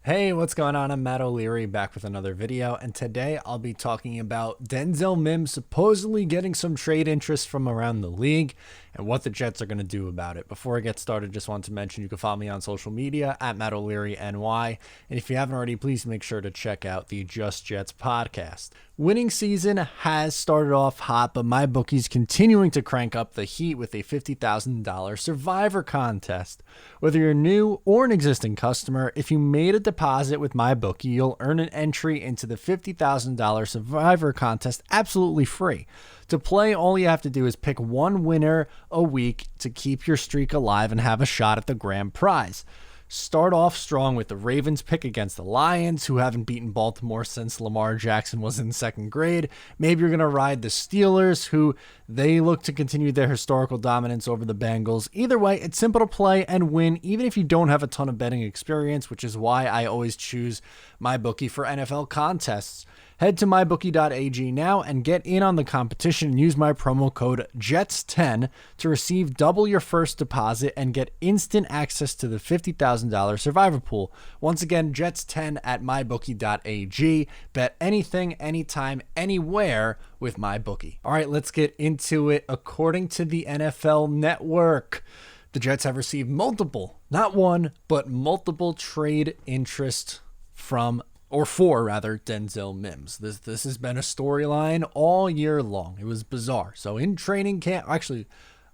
Hey, what's going on? I'm Matt O'Leary back with another video, and today I'll be talking about Denzel Mims supposedly getting some trade interest from around the league and what the Jets are going to do about it. Before I get started, just want to mention you can follow me on social media at Matt O'Leary NY, and if you haven't already, please make sure to check out the Just Jets podcast. Winning season has started off hot, but my bookie's continuing to crank up the heat with a $50,000 Survivor contest. Whether you're new or an existing customer, if you made a deposit with my bookie, you'll earn an entry into the $50,000 Survivor contest absolutely free. To play, all you have to do is pick one winner a week to keep your streak alive and have a shot at the grand prize. Start off strong with the Ravens pick against the Lions, who haven't beaten Baltimore since Lamar Jackson was in second grade. Maybe you're going to ride the Steelers, who they look to continue their historical dominance over the Bengals. Either way, it's simple to play and win, even if you don't have a ton of betting experience, which is why I always choose MyBookie for NFL contests. Head to mybookie.ag now and get in on the competition and use my promo code JETS10 to receive double your first deposit and get instant access to the $50,000 Survivor pool. Once again, JETS10 at mybookie.ag. Bet anything, anytime, anywhere with MyBookie. All right, let's get into it. According to the NFL Network, the Jets have received multiple, not one, but multiple trade interest for Denzel Mims. This has been a storyline all year long. It was bizarre. So in training camp, actually,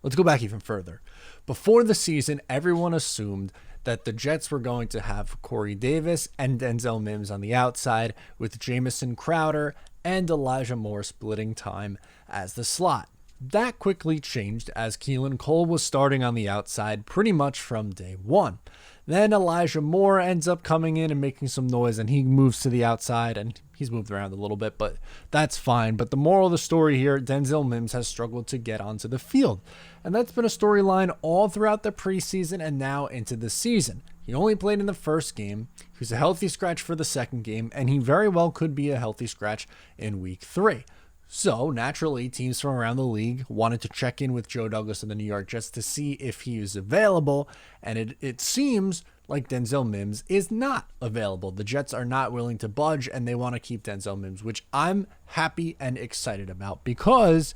let's go back even further. Before the season, everyone assumed that the Jets were going to have Corey Davis and Denzel Mims on the outside, with Jamison Crowder and Elijah Moore splitting time as the slot. That quickly changed as Keelan Cole was starting on the outside pretty much from day one. Then Elijah Moore ends up coming in and making some noise, and he moves to the outside, and he's moved around a little bit, but that's fine. But the moral of the story here, Denzel Mims has struggled to get onto the field, and that's been a storyline all throughout the preseason and now into the season. He only played in the first game. He was a healthy scratch for the second game, and he very well could be a healthy scratch in week 3. So, naturally, teams from around the league wanted to check in with Joe Douglas and the New York Jets to see if he is available, and it seems like Denzel Mims is not available. The Jets are not willing to budge, and they want to keep Denzel Mims, which I'm happy and excited about because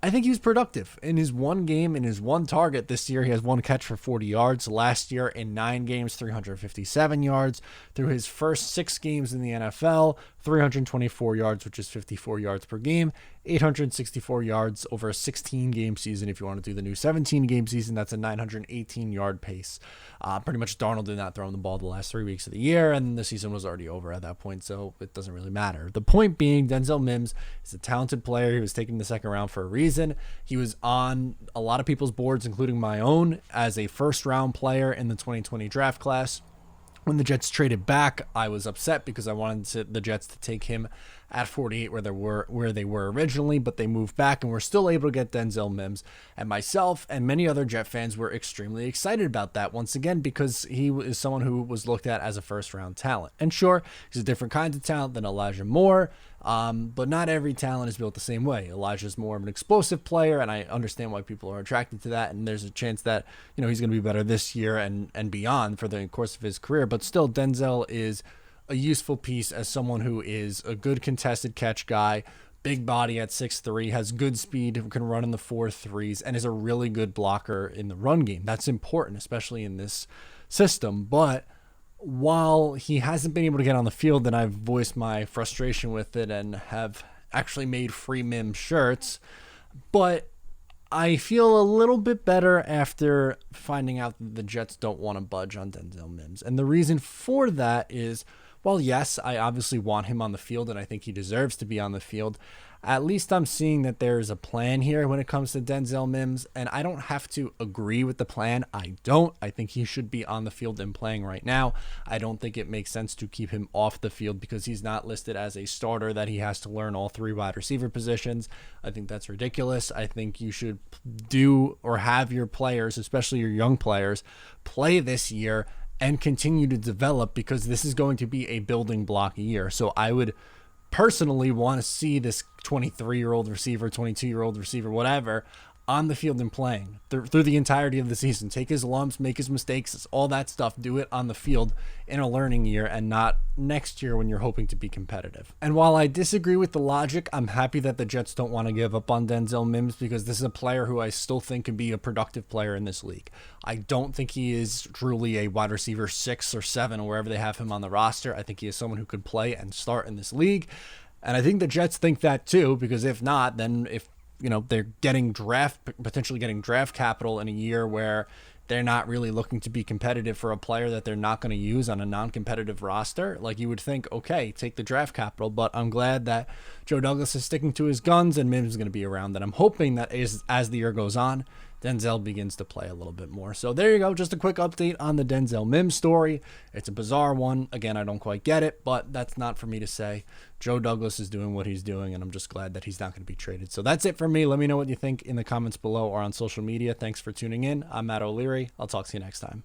I think he was productive in his one game, in his one target this year. He has one catch for 40 yards. Last year in 9 games, 357 yards. Through his first 6 games in the NFL, 324 yards, which is 54 yards per game, 864 yards over a 16-game season. If you want to do the new 17-game season, that's a 918-yard pace. Pretty much Darnold did not throw the ball the last 3 weeks of the year, and the season was already over at that point, so it doesn't really matter. The point being, Denzel Mims is a talented player. He was taken in the second round for a reason. He was on a lot of people's boards, including my own, as a first-round player in the 2020 draft class. When the Jets traded back, I was upset because I wanted the Jets to take him at 48 where they were originally, but they moved back and were still able to get Denzel Mims. And myself and many other Jet fans were extremely excited about that once again because he is someone who was looked at as a first-round talent. And sure, he's a different kind of talent than Elijah Moore, but not every talent is built the same way. Elijah's more of an explosive player, and I understand why people are attracted to that, and there's a chance that he's going to be better this year and beyond for the course of his career. But still, Denzel is a useful piece as someone who is a good contested catch guy, big body at 6'3", has good speed, who can run in the 4.3s, and is a really good blocker in the run game. That's important, especially in this system. But while he hasn't been able to get on the field, and I've voiced my frustration with it and have actually made free Mims shirts, but I feel a little bit better after finding out that the Jets don't want to budge on Denzel Mims. And the reason for that is, well, yes, I obviously want him on the field, and I think he deserves to be on the field. At least I'm seeing that there's a plan here when it comes to Denzel Mims, and I don't have to agree with the plan. I don't. I think he should be on the field and playing right now. I don't think it makes sense to keep him off the field because he's not listed as a starter, that he has to learn all 3 wide receiver positions. I think that's ridiculous. I think you should do or have your players, especially your young players, play this year and continue to develop because this is going to be a building block year. So I would personally want to see this 23-year-old receiver, 22-year-old receiver, whatever, on the field and playing through the entirety of the season. Take his lumps, make his mistakes, all that stuff. Do it on the field in a learning year and not next year when you're hoping to be competitive. And while I disagree with the logic, I'm happy that the Jets don't want to give up on Denzel Mims, because this is a player who I still think can be a productive player in this league. I don't think he is truly a wide receiver 6 or 7 or wherever they have him on the roster. I think he is someone who could play and start in this league. And I think the Jets think that too, because if not, then if they're potentially getting draft capital in a year where they're not really looking to be competitive for a player that they're not going to use on a non-competitive roster, like, you would think, okay, take the draft capital. But I'm glad that Joe Douglas is sticking to his guns and Mims is going to be around. And I'm hoping that as the year goes on, Denzel begins to play a little bit more. So there you go. Just a quick update on the Denzel Mims story. It's a bizarre one. Again, I don't quite get it, but that's not for me to say. Joe Douglas is doing what he's doing, and I'm just glad that he's not going to be traded. So that's it for me. Let me know what you think in the comments below or on social media. Thanks for tuning in. I'm Matt O'Leary. I'll talk to you next time.